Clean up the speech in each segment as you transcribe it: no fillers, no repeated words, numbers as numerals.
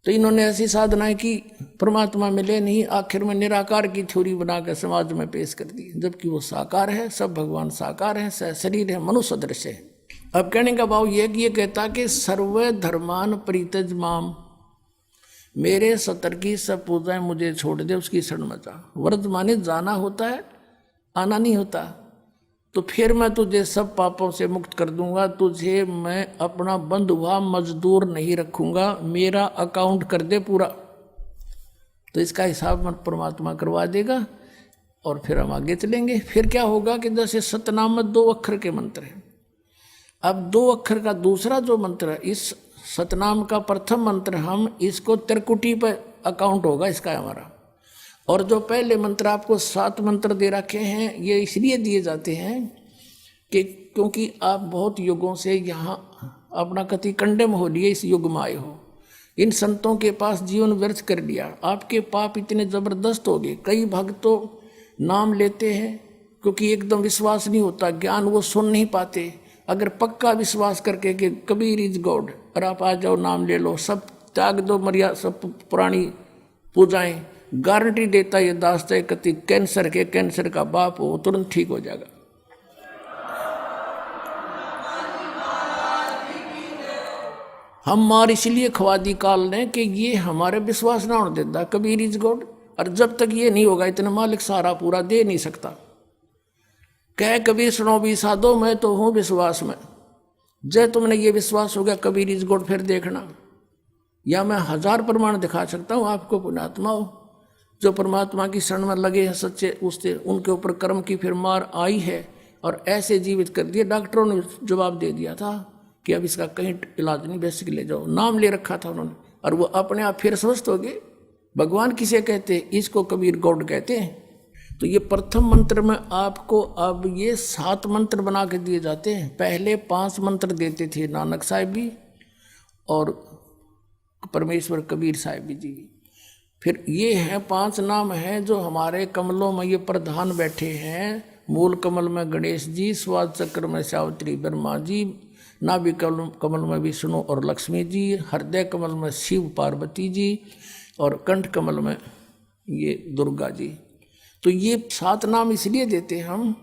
तो इन्होंने ऐसी साधनाएं की, परमात्मा मिले नहीं, आखिर में निराकार की थ्योरी बनाकर समाज में पेश कर दी, जबकि वो साकार है, सब भगवान साकार है, शरीर है, मनुष्य सदृश है। अब कहने का भाव यह कि ये कहता कि सर्व धर्मान परित्यज माम, मेरे सतर की सब पूजाएं मुझे छोड़ दे, उसकी शरण में जा। व्रत माने जाना होता है, आना नहीं होता। तो फिर मैं तुझे सब पापों से मुक्त कर दूंगा, तुझे मैं अपना बंधुआ मजदूर नहीं रखूंगा, मेरा अकाउंट कर दे पूरा। तो इसका हिसाब मन परमात्मा करवा देगा और फिर हम आगे चलेंगे। फिर क्या होगा कि जैसे सतनाम 2 अक्षर के मंत्र हैं, अब 2 अक्षर का दूसरा जो मंत्र है, इस सतनाम का प्रथम मंत्र, हम इसको त्रिकुटी पर अकाउंट होगा इसका हमारा। और जो पहले मंत्र आपको 7 मंत्र दे रखे हैं, ये इसलिए दिए जाते हैं कि क्योंकि आप बहुत युगों से यहाँ अपना कति कंडम हो लिए, इस युग में आए हो, इन संतों के पास जीवन व्यर्थ कर लिया, आपके पाप इतने जबरदस्त हो गए। कई भक्त तो नाम लेते हैं क्योंकि एकदम विश्वास नहीं होता, ज्ञान वो सुन नहीं पाते। अगर पक्का विश्वास करके कि कबीर इज गॉड और आप आ जाओ, नाम ले लो, सब त्याग दो, मर्यादा सब पुरानी पूजाएं, गारंटी देता ये दास है कति कैंसर का बाप हो, तुरंत ठीक हो जाएगा। हम मार इसलिए खवा दी काल ने कि ये हमारे विश्वास ना होने देता कबीर इज गॉड, और जब तक ये नहीं होगा इतना मालिक सारा पूरा दे नहीं सकता। कह कबीर सुनो भी साधो, मैं तो हूं विश्वास में। जब तुमने ये विश्वास हो गया कबीर इज गॉड, फिर देखना, या मैं 1000 प्रमाण दिखा सकता हूं आपको, पुण्यात्मा हो जो परमात्मा की शरण में लगे हैं सच्चे, उससे उनके ऊपर कर्म की फिर मार आई है और ऐसे जीवित कर दिए। डॉक्टरों ने जवाब दे दिया था कि अब इसका कहीं इलाज नहीं, बेसिक ले जाओ, नाम ले रखा था उन्होंने, और वो अपने आप फिर स्वस्थ हो गए। भगवान किसे कहते हैं? इसको कबीर गॉड कहते हैं। तो ये प्रथम मंत्र में आपको अब ये 7 मंत्र बना के दिए जाते हैं। पहले 5 मंत्र देते थे नानक साहिब भी और परमेश्वर कबीर साहिब जी। फिर ये है 5 नाम हैं जो हमारे कमलों में ये प्रधान बैठे हैं। मूल कमल में गणेश जी, स्वाद चक्र में सावित्री ब्रह्मा जी, नाभि कमल में विष्णु और लक्ष्मी जी, हृदय कमल में शिव पार्वती जी और कंठ कमल में ये दुर्गा जी। तो ये 7 नाम इसलिए देते हम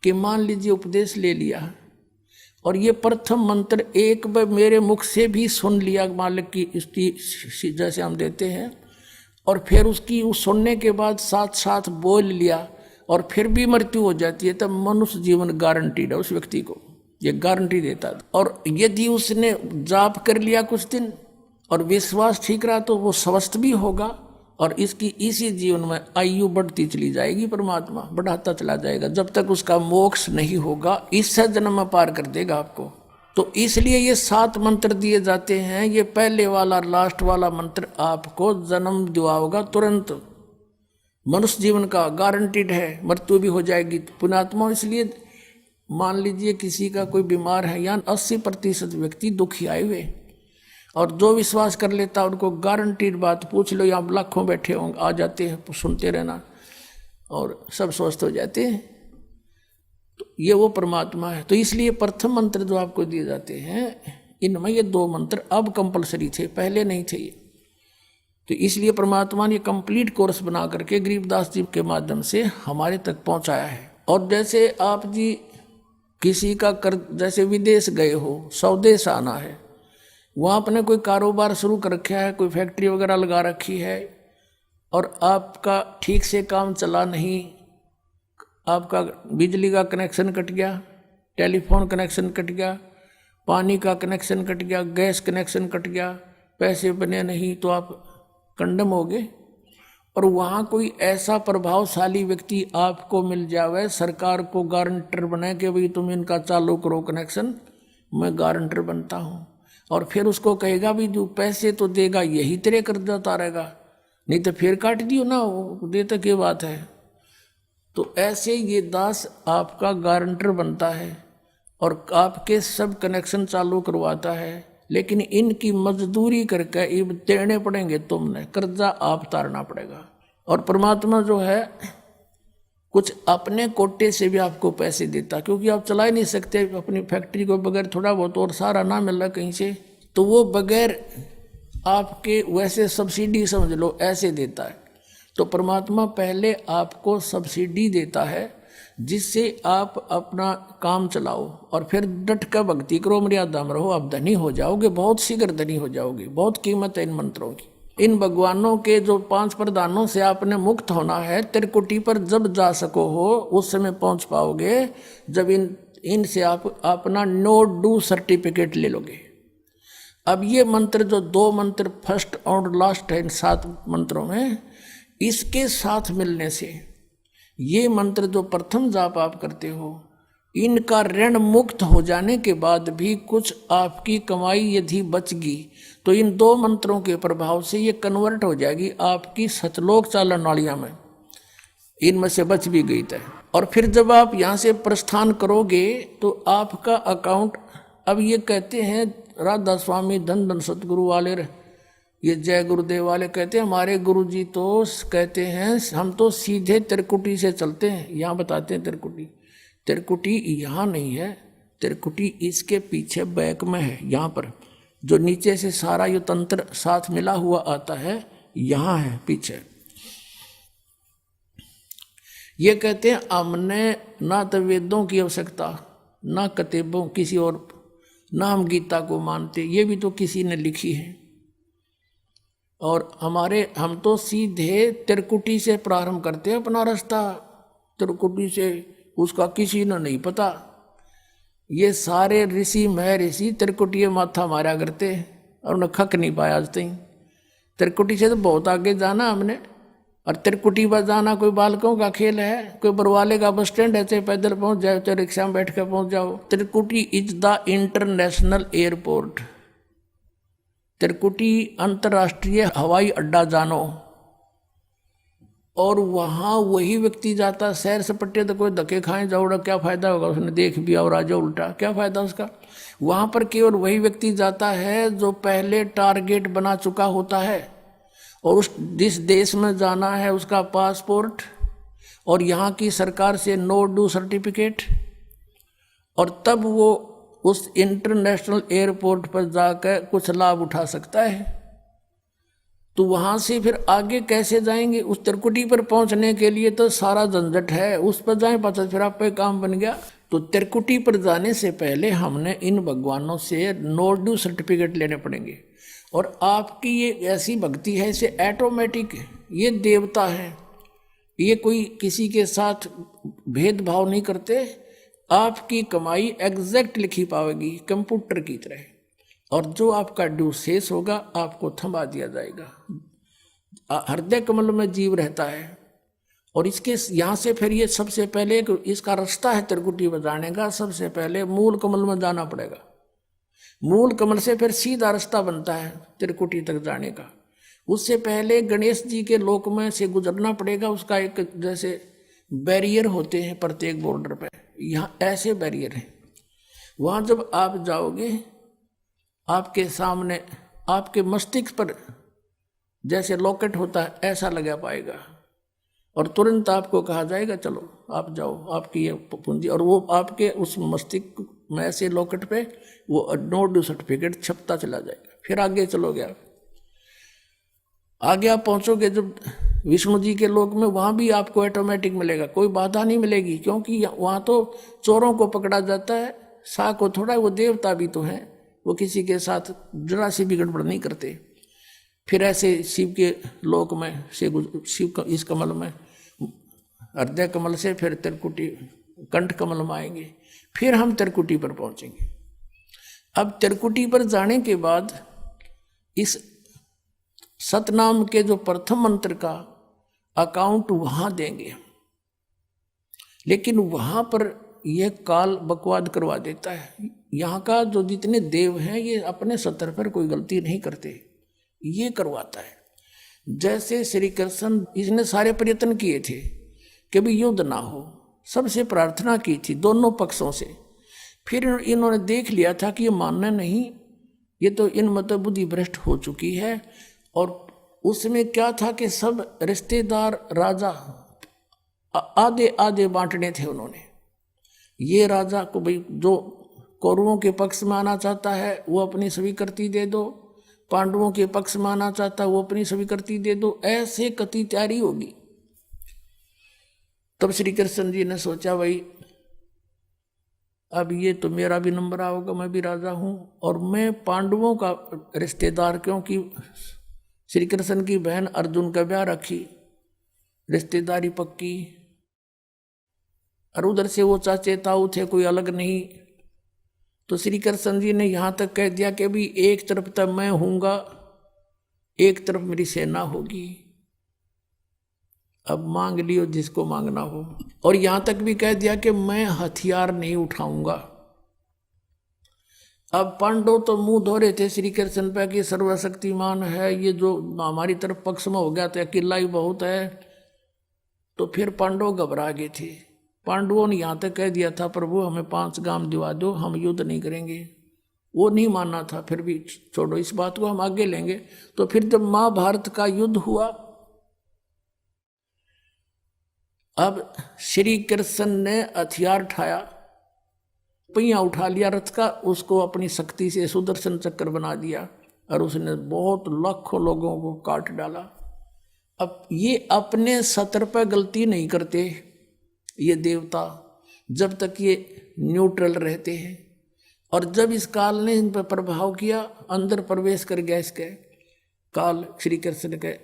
कि मान लीजिए उपदेश ले लिया और ये प्रथम मंत्र एक बार मेरे मुख से भी सुन लिया मालिक की इसकी जैसे हम देते हैं, और फिर उसकी उस सुनने के बाद साथ साथ बोल लिया और फिर भी मृत्यु हो जाती है, तब मनुष्य जीवन गारंटीड है उस व्यक्ति को, ये गारंटी देता है। और यदि उसने जाप कर लिया कुछ दिन और विश्वास ठीक रहा तो वो स्वस्थ भी होगा और इसकी इसी जीवन में आयु बढ़ती चली जाएगी, परमात्मा बढ़ाता चला जाएगा जब तक उसका मोक्ष नहीं होगा, इस जन्म में पार कर देगा आपको। तो इसलिए ये 7 मंत्र दिए जाते हैं। ये पहले वाला लास्ट वाला मंत्र आपको जन्म दिलाएगा तुरंत, मनुष्य जीवन का गारंटीड है, मृत्यु भी हो जाएगी पुण्यात्मा। इसलिए मान लीजिए किसी का कोई बीमार है, या 80% व्यक्ति दुखी आए हुए, और जो विश्वास कर लेता उनको गारंटीड बात पूछ लो, यहाँ लाखों बैठे होंगे, आ जाते हैं, सुनते रहना और सब स्वस्थ हो जाते हैं। तो ये वो परमात्मा है। तो इसलिए प्रथम मंत्र जो आपको दिए जाते हैं, इनमें ये 2 मंत्र अब कंपलसरी थे, पहले नहीं थे ये। तो इसलिए परमात्मा ने कंप्लीट कोर्स बना करके गरीबदास जी के माध्यम से हमारे तक पहुंचाया है। और जैसे आप जी किसी का कर, जैसे विदेश गए हो, स्वदेश आना है, वहाँ आपने कोई कारोबार शुरू कर रखा है, कोई फैक्ट्री वगैरह लगा रखी है और आपका ठीक से काम चला नहीं, आपका बिजली का कनेक्शन कट गया, टेलीफोन कनेक्शन कट गया, पानी का कनेक्शन कट गया, गैस कनेक्शन कट गया, पैसे बने नहीं, तो आप कंडम हो गए। और वहाँ कोई ऐसा प्रभावशाली व्यक्ति आपको मिल जावे, सरकार को गारंटर बने कि भाई तुम इनका चालू करो कनेक्शन, मैं गारंटर बनता हूँ, और फिर उसको कहेगा भी जो पैसे तो देगा यही तेरे कर्जा उतारेगा, नहीं तो फिर काट दियो ना, वो देता क्या बात है। तो ऐसे ये दास आपका गारंटर बनता है और आपके सब कनेक्शन चालू करवाता है, लेकिन इनकी मजदूरी करके ये देने पड़ेंगे, तुमने कर्जा आप तारना पड़ेगा। और परमात्मा जो है कुछ अपने कोटे से भी आपको पैसे देता, क्योंकि आप चला ही नहीं सकते अपनी फैक्ट्री को बगैर थोड़ा बहुत और सारा ना मिल रहा कहीं से, तो वो बगैर आपके वैसे सब्सिडी समझ लो ऐसे देता है। तो परमात्मा पहले आपको सब्सिडी देता है जिससे आप अपना काम चलाओ और फिर डट कर भक्ति करो, मर्यादा में रहो, आप धनी हो जाओगे, बहुत शीघ्र धनी हो जाओगे। बहुत कीमत है इन मंत्रों की। इन भगवानों के जो 5 प्रधानों से आपने मुक्त होना है, त्रिकुटी पर जब जा सको हो उस समय पहुंच पाओगे जब इनसे आप अपना नो डू सर्टिफिकेट ले लोगे। अब ये मंत्र जो 2 मंत्र फर्स्ट और लास्ट है इन 7 मंत्रों में, इसके साथ मिलने से ये मंत्र जो प्रथम जाप आप करते हो, इनका ऋण मुक्त हो जाने के बाद भी कुछ आपकी कमाई यदि बचगी तो इन 2 मंत्रों के प्रभाव से ये कन्वर्ट हो जाएगी आपकी सतलोक चालन वालिया में, इनमें से बच भी गई तय। और फिर जब आप यहाँ से प्रस्थान करोगे तो आपका अकाउंट, अब ये कहते हैं राधा स्वामी धन धन सतगुरु वाले, ये जय गुरुदेव वाले कहते हैं हमारे गुरुजी तो कहते हैं हम तो सीधे त्रिकुटी से चलते हैं। यहाँ बताते हैं त्रिकुटी यहाँ नहीं है, त्रिकुटी इसके पीछे बैक में है, यहाँ पर जो नीचे से सारा ये तंत्र साथ मिला हुआ आता है, यहाँ है पीछे। ये कहते हैं हमने ना तो वेदों की आवश्यकता, ना किताबों किसी और, ना हम गीता को मानते, ये भी तो किसी ने लिखी है। और हम तो सीधे त्रिकुटी से प्रारंभ करते हैं अपना रास्ता, त्रिकुटी से, उसका किसी ने नहीं पता। ये सारे ऋषि महर्षि त्रिकुटी माथा मारा करते और उन्हें खक नहीं पाया आज तक। त्रिकुटी से तो बहुत आगे जाना हमने, और त्रिकुटी पर जाना कोई बालकों का खेल है, कोई बरवाले का बस स्टैंड है, चाहे पैदल पहुंच जाओ चाहे रिक्शा में बैठ कर पहुंच जाओ। त्रिकुटी इज द इंटरनेशनल एयरपोर्ट, त्रिकुटी अंतर्राष्ट्रीय हवाई अड्डा जानो। और वहाँ वही व्यक्ति जाता, सैर सपट्टे तो कोई धक्के खाए जाओड़ा, क्या फायदा होगा, उसने देख भी और आ जाओ उल्टा, क्या फायदा उसका। वहाँ पर केवल वही व्यक्ति जाता है जो पहले टारगेट बना चुका होता है, और उस जिस देश में जाना है उसका पासपोर्ट और यहाँ की सरकार से नो डू सर्टिफिकेट, और तब वो उस इंटरनेशनल एयरपोर्ट पर जाकर कुछ लाभ उठा सकता है। तो वहाँ से फिर आगे कैसे जाएंगे, उस त्रिकुटी पर पहुँचने के लिए तो सारा झंझट है, उस पर जाए पता फिर आप पे काम बन गया। तो त्रिकुटी पर जाने से पहले हमने इन भगवानों से नो डू सर्टिफिकेट लेने पड़ेंगे। और आपकी ये ऐसी भक्ति है, इसे ऑटोमेटिक, ये देवता है, ये कोई किसी के साथ भेदभाव नहीं करते, आपकी कमाई एग्जैक्ट लिखी पाएगी कंप्यूटर की तरह, और जो आपका ड्यू शेष होगा आपको थमा दिया जाएगा। हृदय कमल में जीव रहता है, और इसके यहाँ से फिर ये सबसे पहले इसका रास्ता है त्रिकुटी में जाने का, सबसे पहले मूल कमल में जाना पड़ेगा। मूल कमल से फिर सीधा रास्ता बनता है त्रिकुटी तक जाने का। उससे पहले गणेश जी के लोक में से गुजरना पड़ेगा, उसका एक जैसे बैरियर होते हैं प्रत्येक बॉर्डर पे, यहाँ ऐसे बैरियर हैं। वहाँ जब आप जाओगे आपके सामने आपके मस्तिष्क पर जैसे लॉकेट होता है ऐसा लगा पाएगा, और तुरंत आपको कहा जाएगा चलो आप जाओ, आपकी ये पूंजी, और वो आपके उस मस्तिष्क में ऐसे लॉकेट पे वो नो डू सर्टिफिकेट छपता चला जाएगा। फिर आगे चलोगे आप, आगे आप पहुँचोगे जब विष्णु जी के लोक में, वहाँ भी आपको ऑटोमेटिक मिलेगा, कोई बाधा नहीं मिलेगी, क्योंकि वहाँ तो चोरों को पकड़ा जाता है, सा को थोड़ा, वो देवता भी तो हैं, वो किसी के साथ जरा सी भी गड़बड़ नहीं करते। फिर ऐसे शिव के लोक में से शिव इस कमल में, हृदय कमल से फिर त्रिकुटी कंठ कमल में आएंगे, फिर हम त्रिकुटी पर पहुंचेंगे। अब त्रिकुटी पर जाने के बाद इस सतनाम के जो प्रथम मंत्र का अकाउंट वहां देंगे, लेकिन वहां पर यह काल बकवाद करवा देता है। यहाँ का जो जितने देव हैं ये अपने सतर पर कोई गलती नहीं करते, ये करवाता है। जैसे श्री कृष्ण, इसने सारे प्रयत्न किए थे कि भी युद्ध ना हो, सबसे प्रार्थना की थी दोनों पक्षों से, फिर इन्होंने देख लिया था कि ये मानना नहीं, ये तो इन मत बुद्धि भ्रष्ट हो चुकी है। और उसमें क्या था कि सब रिश्तेदार राजा आधे आधे बांटने थे उन्होंने। ये राजा को भाई जो कौरवों के पक्ष में आना चाहता है वो अपनी स्वीकृति दे दो, पांडवों के पक्ष में आना चाहता वो अपनी स्वीकृति दे दो, ऐसे कति तैयारी होगी। तब श्री कृष्ण जी ने सोचा भाई अब ये तो मेरा भी नंबर आओगा, मैं भी राजा हूं और मैं पांडवों का रिश्तेदार, क्योंकि श्री कृष्ण की बहन अर्जुन का ब्याह रखी, रिश्तेदारी पक्की, और उधर से वो चाचे ताऊ थे, कोई अलग नहीं। तो श्री कृष्ण जी ने यहां तक कह दिया कि भी एक तरफ तक मैं हूंगा, एक तरफ मेरी सेना होगी, अब मांग लियो जिसको मांगना हो। और यहां तक भी कह दिया कि मैं हथियार नहीं उठाऊंगा। अब पांडव तो मुंह धो रहे थे श्री कृष्ण पे कि सर्वशक्तिमान है, ये जो हमारी तरफ पक्ष में हो गया तो अकेला ही बहुत है। तो फिर पांडव घबरा गए थे। पांडवों ने यहां तक कह दिया था प्रभु हमें 5 गांव दिवा दो, हम युद्ध नहीं करेंगे। वो नहीं मानना था, फिर भी छोड़ो इस बात को, हम आगे लेंगे। तो फिर जब महाभारत का युद्ध हुआ, अब श्री कृष्ण ने हथियार उठाया, पहिया उठा लिया रथ का, उसको अपनी शक्ति से सुदर्शन चक्र बना दिया और उसने बहुत लाखों लोगों को काट डाला। अब ये अपने सत्र पर गलती नहीं करते ये देवता, जब तक ये न्यूट्रल रहते हैं। और जब इस काल ने इन पर प्रभाव किया, अंदर प्रवेश कर गया इसके काल, श्री कृष्ण के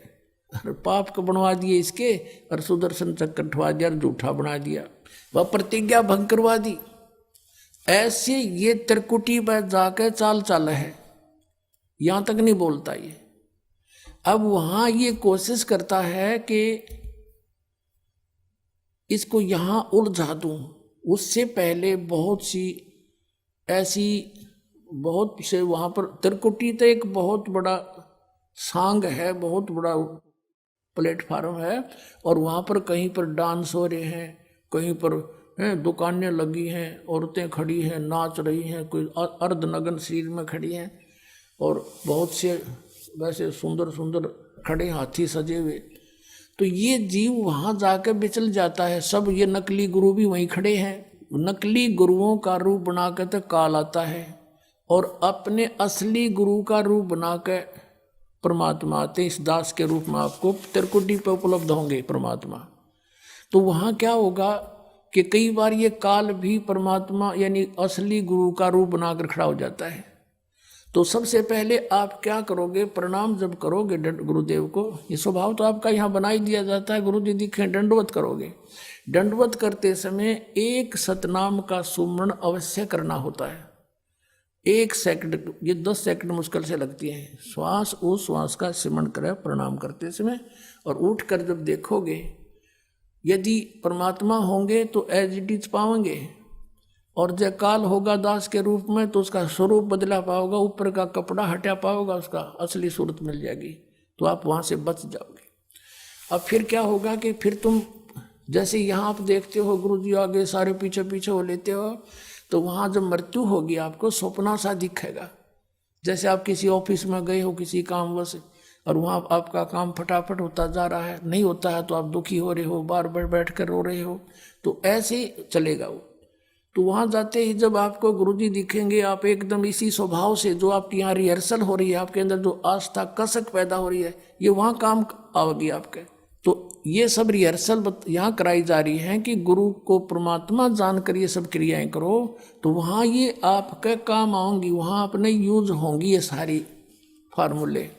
पाप को बनवा दिए इसके, और सुदर्शन चक्र उठवा दिया और झूठा बना दिया, वह प्रतिज्ञा भंग करवा दी। ऐसे ये त्रिकुटी पर जाकर चाल चाल है, यहां तक नहीं बोलता ये। अब वहां ये कोशिश करता है कि इसको यहां उलझा दूं। उससे पहले बहुत सी ऐसी बहुत से वहां पर त्रिकुटी तो एक बहुत बड़ा सांग है, बहुत बड़ा प्लेटफार्म है, और वहां पर कहीं पर डांस हो रहे हैं, कहीं पर दुकानें लगी हैं, औरतें खड़ी हैं नाच रही हैं, कोई अर्धनग्न शरीर में खड़ी हैं, और बहुत से वैसे सुंदर सुंदर खड़े हाथी सजे हुए। तो ये जीव वहां जाकर बिचल जाता है। सब ये नकली गुरु भी वहीं खड़े हैं, नकली गुरुओं का रूप बनाकर तो काल आता है, और अपने असली गुरु का रूप बनाकर परमात्मा आते। इस दास के रूप में आपको त्रिकुटी पर उपलब्ध होंगे परमात्मा। तो वहां क्या होगा कि कई बार ये काल भी परमात्मा यानी असली गुरु का रूप बनाकर खड़ा हो जाता है। तो सबसे पहले आप क्या करोगे, प्रणाम जब करोगे गुरुदेव को, ये स्वभाव तो आपका यहाँ बना ही दिया जाता है, गुरु जी दिखे दंडवत करोगे। दंडवत करते समय एक सतनाम का सुमरण अवश्य करना होता है। 1 सेकंड, ये 10 सेकंड मुश्किल से लगती हैं। श्वास उस श्वास का सिमरण करें प्रणाम करते समय, और उठकर जब देखोगे यदि परमात्मा होंगे तो एज इट इज पाओगे, और जय काल होगा दास के रूप में तो उसका स्वरूप बदला पाओगा, ऊपर का कपड़ा हटा पाओगा, उसका असली सूरत मिल जाएगी, तो आप वहां से बच जाओगे। अब फिर क्या होगा कि फिर तुम जैसे यहाँ आप देखते हो गुरु जी आगे सारे पीछे पीछे हो लेते हो, तो वहाँ जब मृत्यु होगी आपको स्वप्ना सा दिखेगा। जैसे आप किसी ऑफिस में गए हो किसी कामवश, और वहाँ आपका काम फटाफट होता जा रहा है, नहीं होता है तो आप दुखी हो रहे हो, बार बार बैठ कर रो रहे हो, तो ऐसे ही चलेगा वो। तो वहाँ जाते ही जब आपको गुरुजी दिखेंगे, आप एकदम इसी स्वभाव से जो आपकी यहाँ रिहर्सल हो रही है, आपके अंदर जो आस्था कसक पैदा हो रही है, ये वहाँ काम आओगी आपके। तो ये सब रिहर्सल यहाँ कराई जा रही है कि गुरु को परमात्मा जानकर ये सब क्रियाएं करो, तो वहाँ ये आपके काम आऊँगी, वहाँ अपने यूज होंगी ये सारी फार्मूले।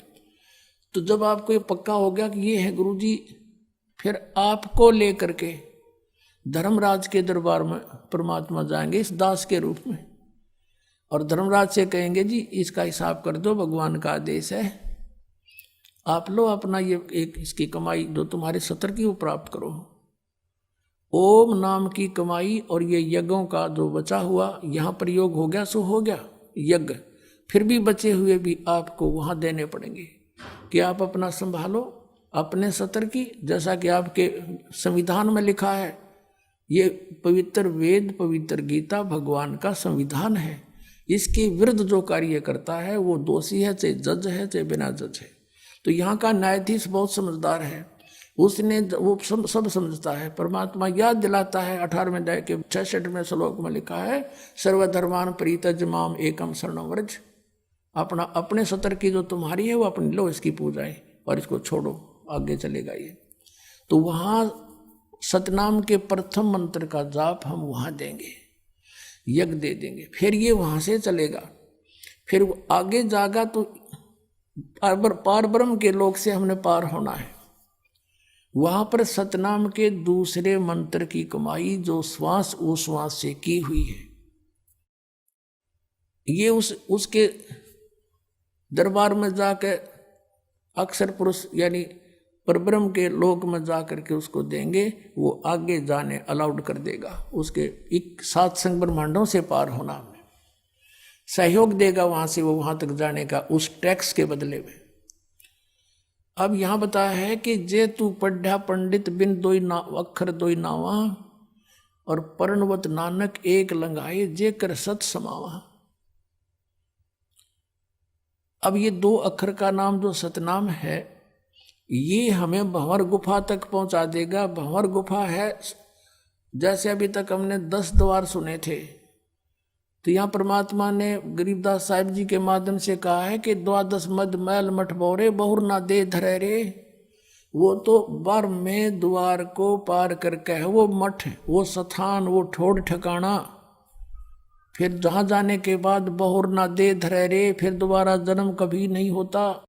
तो जब आपको ये पक्का हो गया कि ये है गुरुजी, फिर आपको लेकर के धर्मराज के दरबार में परमात्मा जाएंगे इस दास के रूप में, और धर्मराज से कहेंगे जी इसका हिसाब कर दो, भगवान का आदेश है, आप लो अपना ये एक इसकी कमाई जो तुम्हारे सत्र की वो प्राप्त करो। ओम नाम की कमाई और ये यज्ञों का जो बचा हुआ यहाँ प्रयोग हो गया सो हो गया यज्ञ, फिर भी बचे हुए भी आपको वहाँ देने पड़ेंगे कि आप अपना संभालो अपने सत्र की। जैसा कि आपके संविधान में लिखा है, ये पवित्र वेद पवित्र गीता भगवान का संविधान है, इसके विरुद्ध जो कार्य करता है वो दोषी है, चाहे जज है चाहे बिना जज है। तो यहाँ का न्यायाधीश बहुत समझदार है, उसने वो सब समझता है। परमात्मा याद दिलाता है 18वें अध्याय के 66वें श्लोक में लिखा है, सर्वधर्मान परित्यज्य माम एकम शरणं व्रज। अपना अपने सतर की जो तुम्हारी है वो अपनी लो इसकी पूजा है और इसको छोड़ो, आगे चलेगा ये। तो वहाँ सतनाम के प्रथम मंत्र का जाप हम वहाँ देंगे, यज्ञ दे देंगे, फिर ये वहाँ से चलेगा। फिर वो आगे जागा तो पार ब्रह्म के लोक से हमने पार होना है। वहाँ पर सतनाम के दूसरे मंत्र की कमाई जो श्वास उश्वास से की हुई है, ये उसके दरबार में जाकर अक्षर पुरुष यानी परब्रह्म के लोक में जाकर के उसको देंगे, वो आगे जाने अलाउड कर देगा। उसके 7 ब्रह्मांडों से पार होना हमें सहयोग देगा, वहां से वो वहां तक जाने का उस टैक्स के बदले में। अब यहां बताया है कि जे तू पढ़ा पंडित बिन दोई अक्षर दोई नावा और पर्णवत नानक एक लंगाए जे कर सत समावा। अब ये 2 अक्षर का नाम जो सतनाम है ये हमें भंवर गुफा तक पहुंचा देगा। भंवर गुफा है, जैसे अभी तक हमने 10 द्वार सुने थे, तो यहाँ परमात्मा ने गरीबदास साहिब जी के माध्यम से कहा है कि 12 मद मैल मठ बोरे बहुर ना दे धरे रे। वो तो 12वें द्वार को पार करके है वो मठ, वो स्थान, वो ठोड़ ठिकाना। फिर जहाँ जाने के बाद बहुर ना दे धरे रे, फिर दोबारा जन्म कभी नहीं होता।